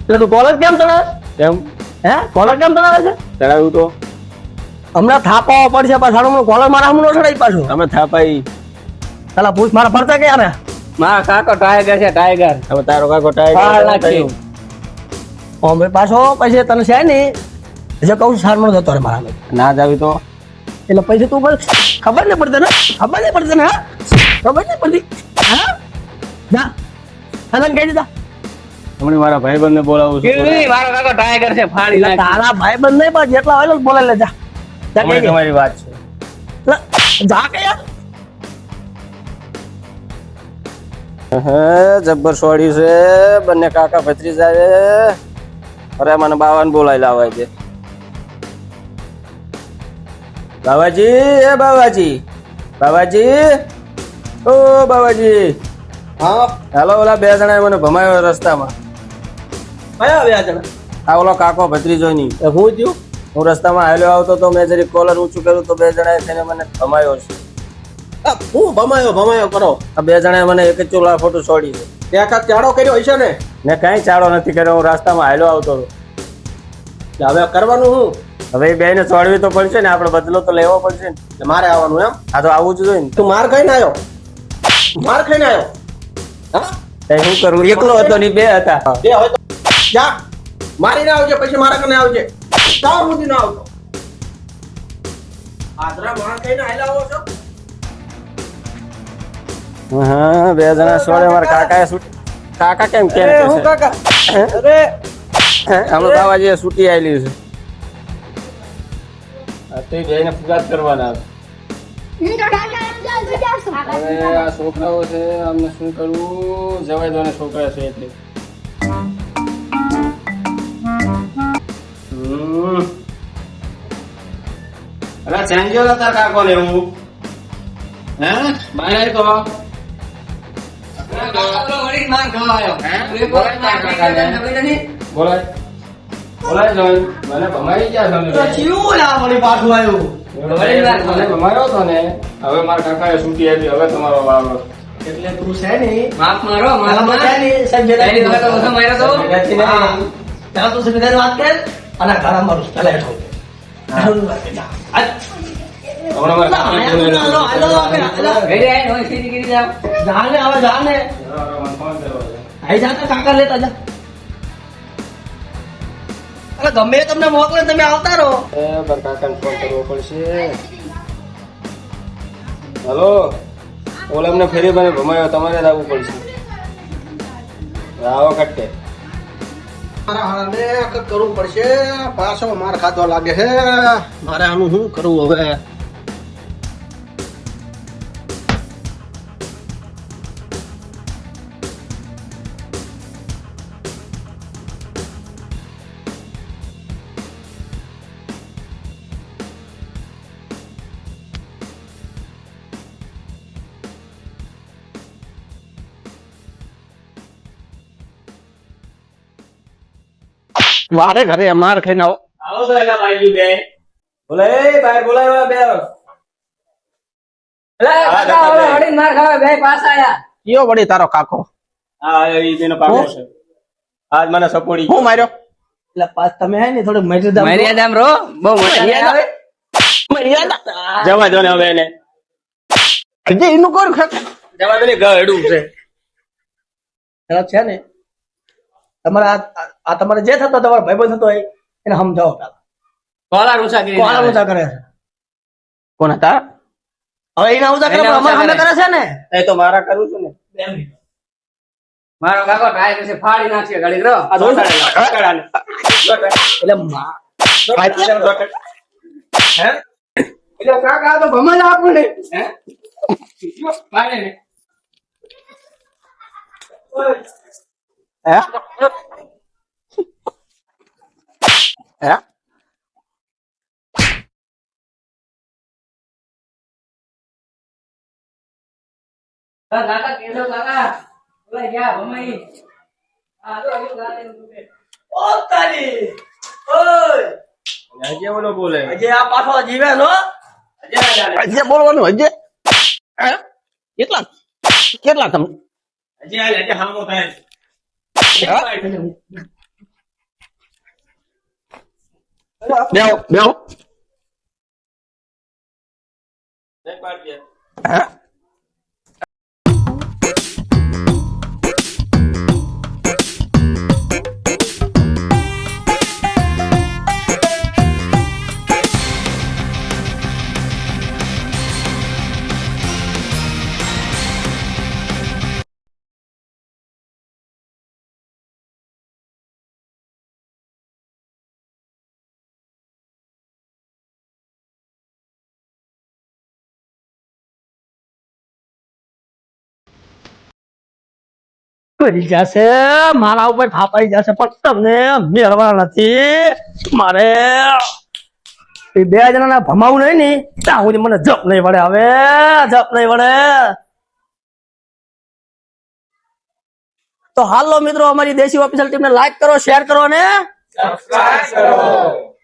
એટલે તું કોલેજ કેમ ચડાવે? કેમ હે કોલેજ કેમ ચડાવે છે? ચડાવ્યું તો હમણાં થાપાવો પડશે પાછળ કોલેજ મારા હમણાં ચડાવી પાછું. અમે થાપાઈ પેલા પૂછ મારા ફરતા ક્યાં ને? મારા કાકો ટાઈગર છે ટાઈગર. હવે તારો કાકો હા, લાગશે. અમે પાછો પછી તને છે ને જે કહું છું સારમણ જતો રે મારા ના જ આવી તો એટલે પછી તું બોલ ખબર નહીં પડતી ને ખબર નહીં પડતી ને હા ખબર નહીં પડતી હા જા હલન કહી દીધા હમણાં મારા ભાઈબંધને બોલાવું છું કેવી મારો કાકો ટાઈગર છે ફાડી એટલે નાખી. તારા ભાઈ બંધ નહીં પણ જેટલા હોય ને બોલાવી લે જા જા કહી હમણાં દે. તમારી વાત છે એટલે જા કે યાર જબ્બર સોડી છે બંને કાકા ભત્રીજા છે અરે મને બાવાને બોલાવી લાવે છે બાવાજી એ બાવાજી બાવાજી ઓ બાવાજી હા હાલો ઓલા બે જણાએ મને ભમાયો રસ્તામાં કયા આવ્યા જણા આ ઓલો કાકો ભત્રીજો ની હું થયું હું રસ્તામાં હાલ્યો આવતો તો મેં જરી કોલર ઊંચું કર્યું તો બે જણાએ થઈને મને ભમાયો છે હું ભમાયો કરો આ બે જણાએ મને એક જ ચોલા ફોટો છોડી છે ત્યાં કાંઈક ચાડો કર્યો હશે ને મેં કઈ ચાળો નથી કર્યો હું રસ્તામાં હાલ્યો આવતો હતો એટલે હવે કરવાનું હું હવે એ બેને છોડવી તો પડશે ને આપણે બદલો તો લેવો પડશે ને એટલે મારે આવવાનું એમ આ તો આવું જ જોઈએ ને તું માર ખાઈને આવ્યો માર ખાઈને આવ્યો હા તઈ શું કરવું એકલો હતો ની બે હતા બે હોય તો જા મારીને આવજે પછી મારા કને આવજે તાવ સુધી ના આવતો આદરા માર ખાઈને આયલા આવો છો હા બે જણા છોડે મારા કાકાએ કાકા કેમ કેમ એ હું કાકા અરે અમે બાવાજીએ છૂટી આવેલી છે આ તે બેને ફુગાત કરવાના હવે આ છોકરાઓ છે અમને શું કરવું જવાય દો ને છોકરા છે એટલે અરે ચેન્જો તાર કાકો ને હું હે બાય તો બોલાય બોલાય જોઈ મને ભમાઈ ગયા તો ચીવું ના વળી પાછું આવ્યું મને ભમાયો તો ને હવે મારા કાકાએ છૂટી આપી હવે તમારો વારો એટલે તું છે ને માફ મારો માફ મારા મારો. મજા ની સંજયદારી તારી દવા તો ઓછો માર્યો તો. ત્યાં તું સંજયદારી વાત કર અને ઘર મારું પેલા હેઠો હમણાં મારા કાકાએ ફોન કર્યો. ઘરે આવીને હોય સીધી કરી જાવ. જાને હવે જાને ફોન કર્યો છે. આઈ જાતા કાકા લેતા જા અરે ગમે એ તમને મોકલે તમે આવતા રહો એ બર કાકાને ફોન કરવો પડશે હલો ઓલા અમને ફેરી મને ભમાયો તમારે જ આવવું પડશે આવો કટ્ટે મારા હાને કરવું પડશે પાછો માર ખાધો લાગે છે મારે આનું શું કરવું હવે વારે ઘરે માર ખાઈને આવો આવો તો એના ભાઈ બે બોલે એ બહાર બોલાવ્યા બે એલા, કાકા હવે વળીને માર ખાવા બે પાછા આયા. કયો વળી તારો કાકો હા એ બેનો પાકો છે આજ મને સપોડી હું માર્યો એટલે પાછ તમે હે ને થોડું મર્યાદા મર્યાદામાં રહો. બહુ મજા નહીં આવે. મર્યાદા જવા દો ને હવે એને હજી એનું કોણ ખાતે જવા દો ને ગળું છે છે ને તમારે આ તમારે જે થતો તમારો ભાઈબંધ થતો હોય એને સમજાવો પેલા કોલા રૂસા કરી કોણ ઊંચા કરે છે કોણ હતા હવે એના ઊંચા કરે પણ એના અમારે ઊંચા સામે કરે છે ને એ તો મારા કરું છું ને મારો કાકો ટાઈગર છે ફાડી નાખશે ઘડીક રહો. આ જોટાડે એટલે હે એટલે કાકા આ તો ભમાઈ આપણને હે? ફાડે ને. હે હે કાકા કેસો કાકા ઓલા ગયા ભમાઈ. આ જો હજુ ગાડી ઊભી. ઓ તારી ઓય હજી ઓલો બોલે હજી આ પાછો જીવે નો હજી હજી બોલવાનું હજી હે કેટલા કેટલા તમે હજી હામો થાય બેહો બેહો નહીં પાડજે. હા કરી જશે મારા ઉપર થાપાઈ જશે પણ તમને મેળવા નથી મારે એ બે જણાના ભમાવું નહીં ને ત્યાં સુધી મને જપ નહીં વળે હવે જપ નહીં વળે તો હાલો મિત્રો અમારી દેશી ઓફિશિયલ ટીમને લાઈક કરો શેર કરો અને સબસ્ક્રાઇબ કરો.